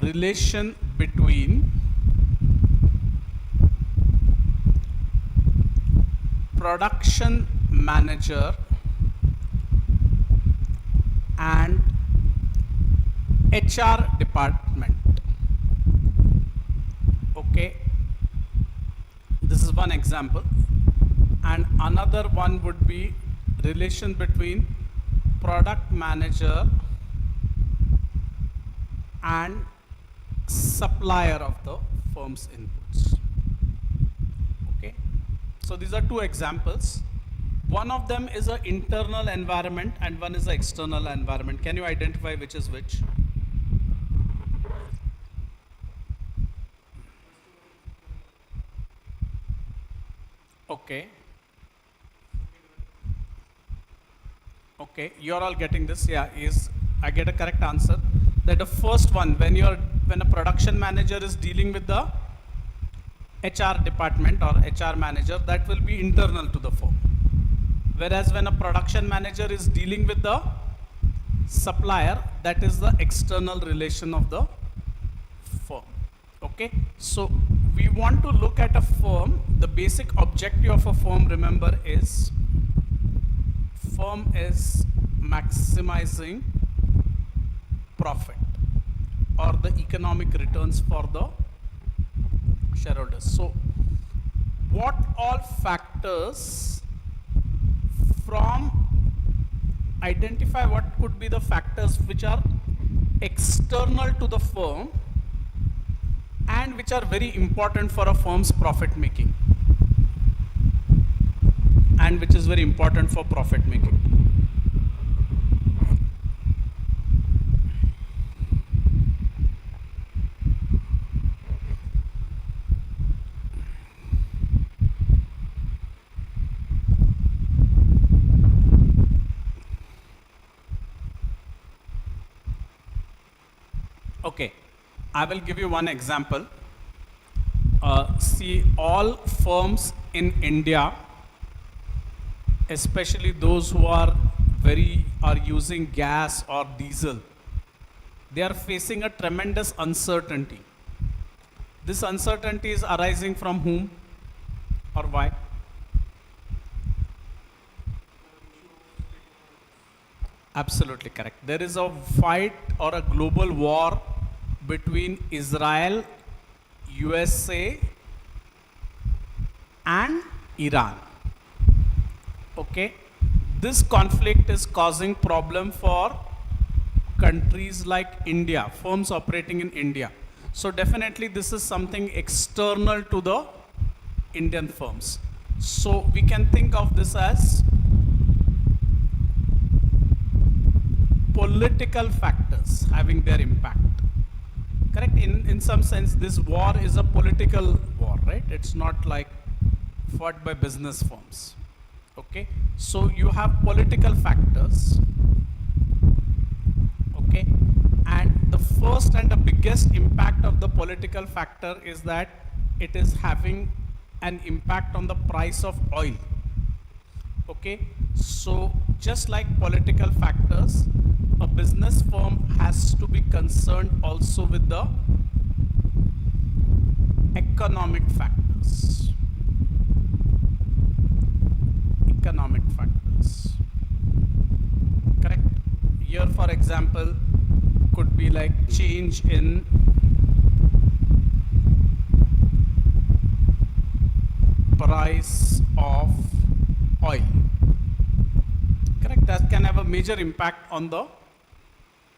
relation between production manager and HR department. Okay, this is one example, and another one would be relation between product manager and supplier of the firm's inputs. Okay, so these are two examples. One of them is an internal environment and one is an external environment. Can you identify which is which? Okay. Okay, you're all getting this. Yeah, I get a correct answer. That the first one, when a production manager is dealing with the HR department or HR manager, that will be internal to the firm. Whereas when a production manager is dealing with the supplier, that is the external relation of the firm. Okay, so we want to look at a firm. The basic objective of a firm, remember, is maximizing profit or the economic returns for the shareholders. So what all factors identify what could be the factors which are external to the firm and which are very important for a firm's profit making, and which is very important for profit making. Okay, I will give you one example. See, all firms in India, especially those who are using gas or diesel, they are facing a tremendous uncertainty. This uncertainty is arising from whom or why? Absolutely correct. There is a fight or a global war between Israel, USA and Iran. Okay, this conflict is causing problem for countries like India, firms operating in India. So definitely this is something external to the Indian firms. So we can think of this as political factors having their impact. Correct? In some sense, this war is a political war, right? It's not like fought by business firms. Okay? So you have political factors. Okay? And the first and the biggest impact of the political factor is that it is having an impact on the price of oil. Okay? So just like political factors, a business firm has to be concerned also with the economic factors. Economic factors. Correct? Here, for example, could be like change in price of oil. Correct? That can have a major impact on the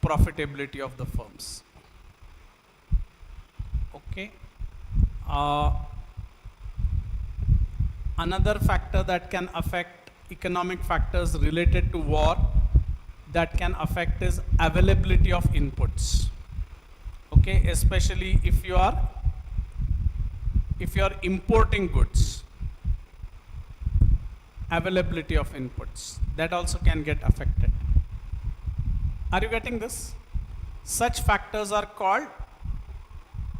profitability of the firms. Okay. Another factor that can affect economic factors related to war that can affect is availability of inputs. Okay, especially if you are importing goods, availability of inputs, that also can get affected. Are you getting this? Such factors are called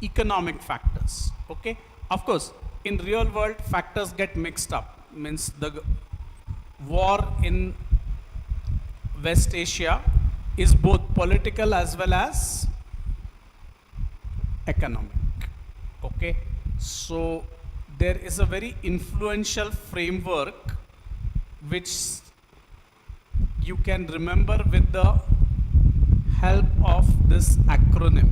economic factors. Okay, of course, in real world factors get mixed up. Means the war in West Asia is both political as well as economic. Okay, so there is a very influential framework which you can remember with the help of this acronym.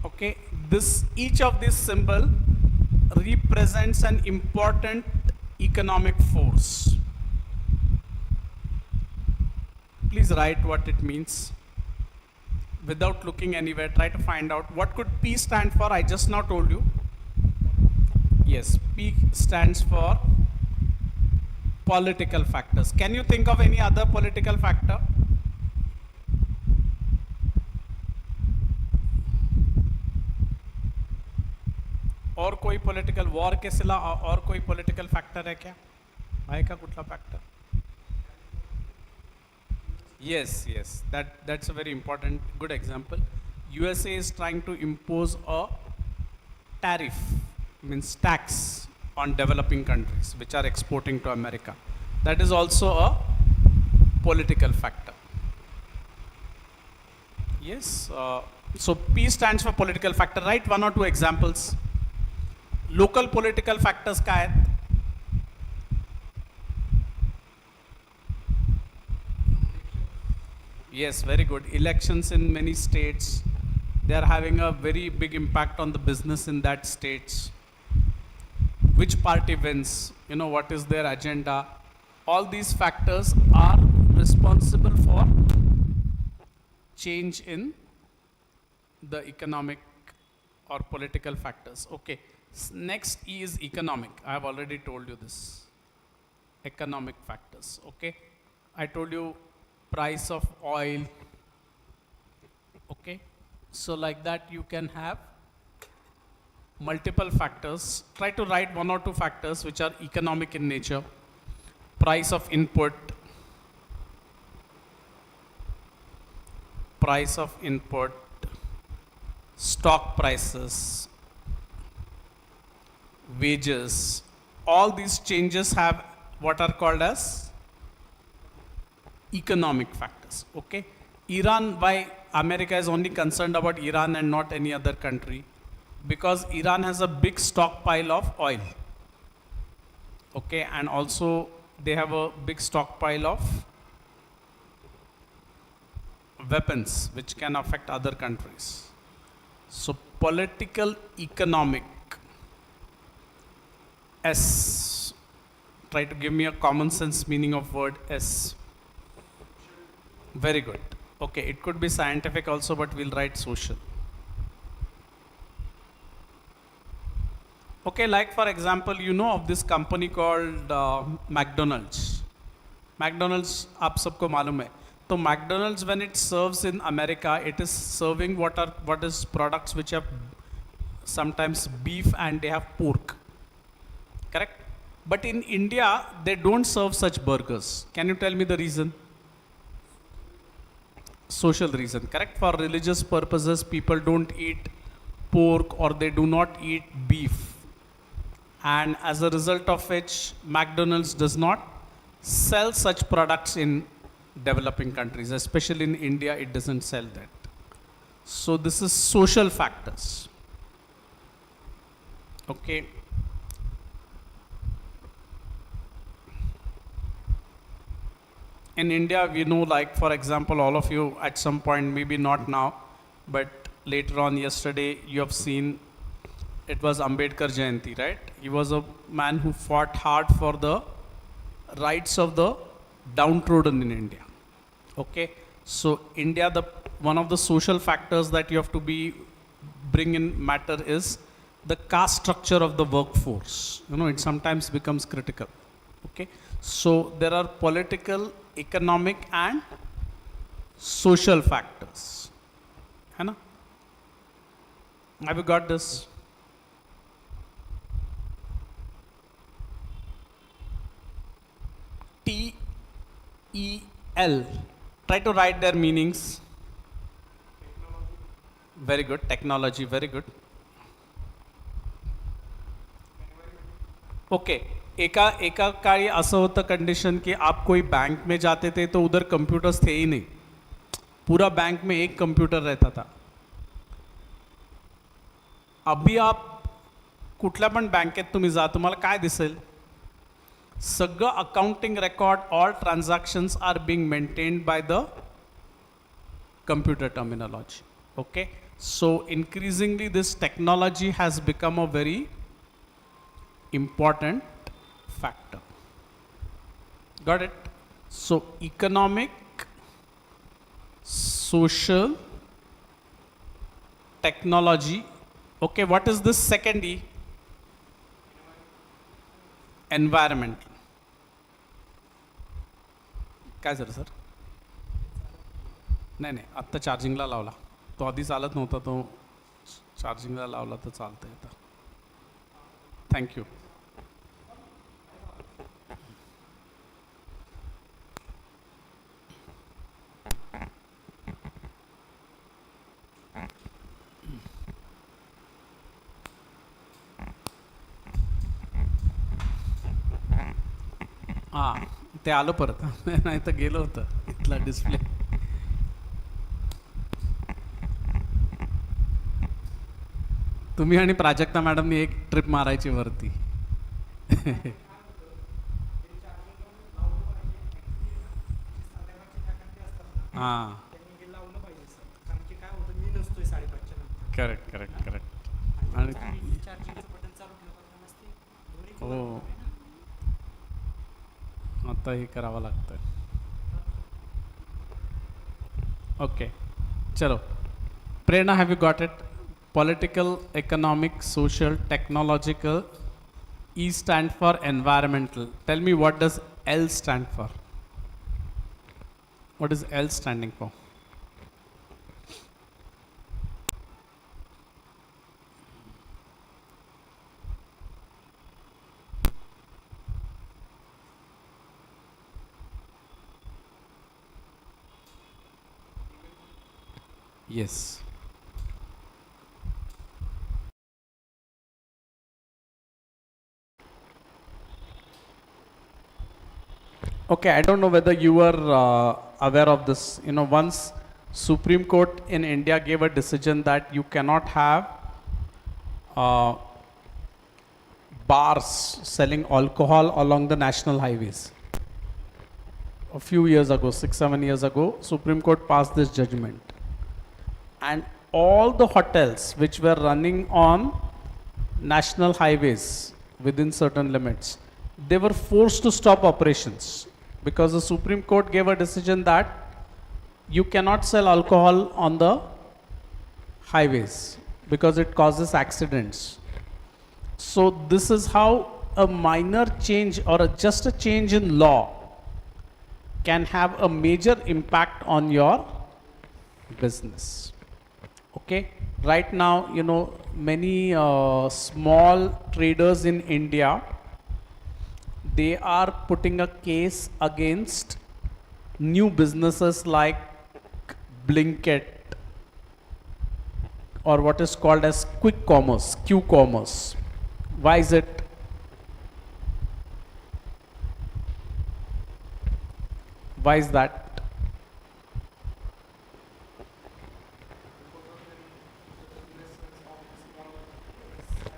Okay, this each of these symbol represents an important economic force. Please write what it means. Without looking anywhere, try to find out what could P stand for. I just now told you. Yes, P stands for political factors. Can you think of any other political factor? और कोई political war के सिला और कोई political factor है क्या? है का कुठला factor? Yes, yes, that's a very important, good example. USA is trying to impose a tariff, means tax on developing countries which are exporting to America. That is also a political factor. Yes, so P stands for political factor. Write one or two examples. Local political factors क्या है? Yes, very good. Elections in many states, they are having a very big impact on the business in that states. Which party wins? You know, what is their agenda? All these factors are responsible for change in the economic or political factors. Okay. Next E is economic. I have already told you this. Economic factors. Okay. I told you price of oil. Okay, so like that you can have multiple factors. Try to write one or two factors which are economic in nature. Price of input, stock prices, wages. All these changes have what are called as economic factors. Okay, Iran, why America is only concerned about Iran and not any other country? Because Iran has a big stockpile of oil. Okay, and also they have a big stockpile of weapons which can affect other countries. So political economic. S. Try to give me a common sense meaning of word S. Very good. Okay, it could be scientific also, but we'll write social. Okay, like for example, you know of this company called McDonald's. McDonald's, आप सबको मालूम है. So McDonald's, when it serves in America, it is serving what is products which have sometimes beef and they have pork. Correct? But in India, they don't serve such burgers. Can you tell me the reason? Social reason, correct? For religious purposes, people don't eat pork or they do not eat beef. And as a result of which, McDonald's does not sell such products in developing countries, especially in India, it doesn't sell that. So this is social factors. Okay. In India, we know, like for example, all of you at some point, maybe not now, but later on yesterday, you have seen it was Ambedkar Jayanti, right? He was a man who fought hard for the rights of the downtrodden in India. Okay, so India, one of the social factors that you have to bring in matter is the caste structure of the workforce. You know, it sometimes becomes critical. Okay, so there are political, economic and social factors. है ना? Have you got this? TEL. Try to write their meanings. Very good. Technology, very good. Okay एका एका काळी असं होतं condition कि आप कोई बैंक में जाते थे तो उधर कंप्यूटर्स थे ही नहीं, पूरा बैंक में एक कंप्यूटर रहता था. अभी आप कुठल्या पण बँकेत तुम्ही जा, तुम्हाला काय दिसेल? सगळं accounting record, all transactions are being maintained by the computer terminology. Okay, so increasingly this technology has become a very important factor. Got it? So economic, social, technology. Okay, what is this second E? Environmental. काय झालं sir? नाही नाही, आत्ता चार्जिंगला लावला, तो आधी चालत नव्हता, तो चार्जिंगला लावला तर चालतंय आता. थँक्यू. हां ते आलं परत नाही तर गेलं होतं इथला डिस्प्ले. तुम्ही आणि प्राजक्ता मॅडमनी एक ट्रिप मारायची वरती. हां करेक्ट करेक्ट करेक्ट. आणि हो आता हे करावं लागतं. ओके चलो Prerna, have you got it? Political, economic, social, technological. E stand for environmental. Tell me, what does L stand for? What is L standing for? Yes. Okay, I don't know whether you were aware of this. You know, once Supreme Court in India gave a decision that you cannot have bars selling alcohol along the national highways. A few years ago, 6-7 years ago, Supreme Court passed this judgment. And all the hotels which were running on national highways within certain limits, they were forced to stop operations because the Supreme Court gave a decision that you cannot sell alcohol on the highways because it causes accidents. So this is how a minor change or just a change in law can have a major impact on your business. Okay, right now, you know, many small traders in India, they are putting a case against new businesses like Blinkit or what is called as quick commerce, Q-commerce. Why is it? Why is that?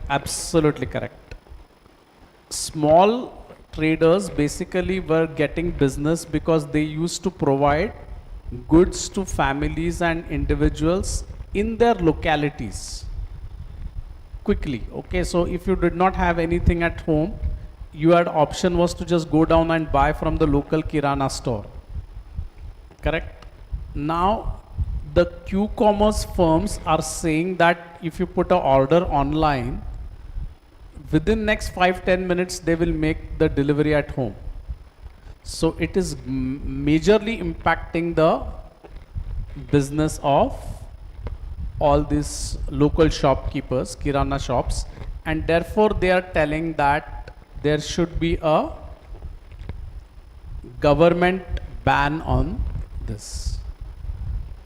Absolutely correct. Small traders basically were getting business because they used to provide goods to families and individuals in their localities quickly. Okay, so if you did not have anything at home, your option was to just go down and buy from the local Kirana store. Correct? Now the Q-commerce firms are saying that if you put an order online, within next 5-10 minutes they will make the delivery at home. So it is majorly impacting the business of all these local shopkeepers, Kirana shops, and therefore they are telling that there should be a government ban on this.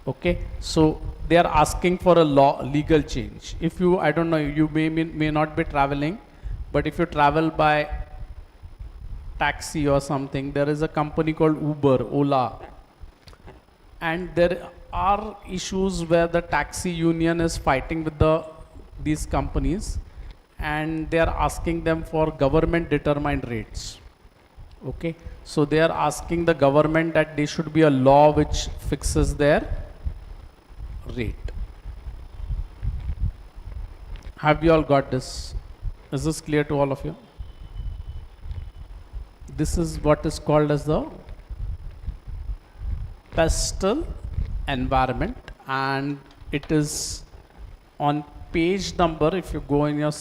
Okay, so they are asking for a legal change. If you, I don't know, you may not be traveling, But if you travel by taxi or something, there is a company called Uber, Ola. And there are issues where the taxi union is fighting with these companies, and they are asking them for government determined rates. Okay, so they are asking the government that there should be a law which fixes their rate. Have you all got this? Is this clear to all of you? This is what is called as the pastel environment, and it is on page number. If you go in your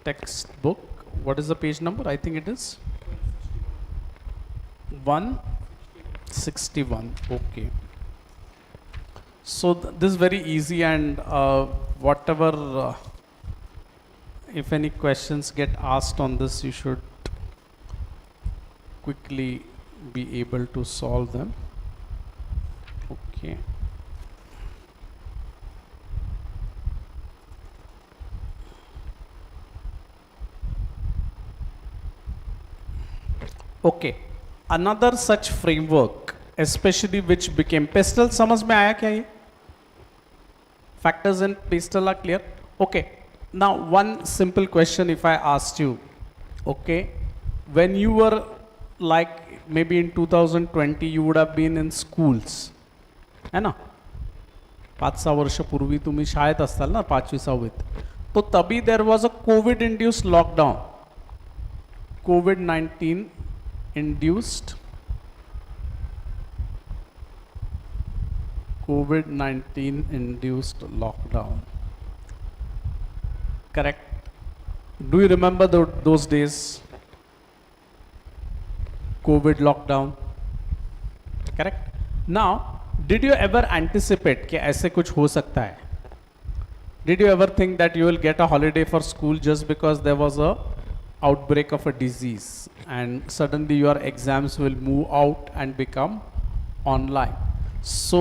textbook, what is the page number? I think it is 161. Okay. So this is very easy, and whatever, if any questions get asked on this, you should quickly be able to solve them. Okay. Okay. Another such framework, especially which became pastel, समझ में आया क्या ये? Factors in pastel are clear. Okay. Now one simple question, if I asked you, okay, when you were like maybe in 2020, you would have been in schools, है ना? 5-6 वर्षपूर्वी तुम्ही शाळेत असताल ना 5वी-6वीत. तो तभी there was a COVID induced lockdown. COVID-19 induced lockdown. Correct. Do you remember those days? COVID lockdown. Correct. Now, did you ever anticipate कि ऐसे कुछ हो सकता है? Did you ever think that you will get a holiday for school just because there was a outbreak of a disease and suddenly your exams will move out and become online? So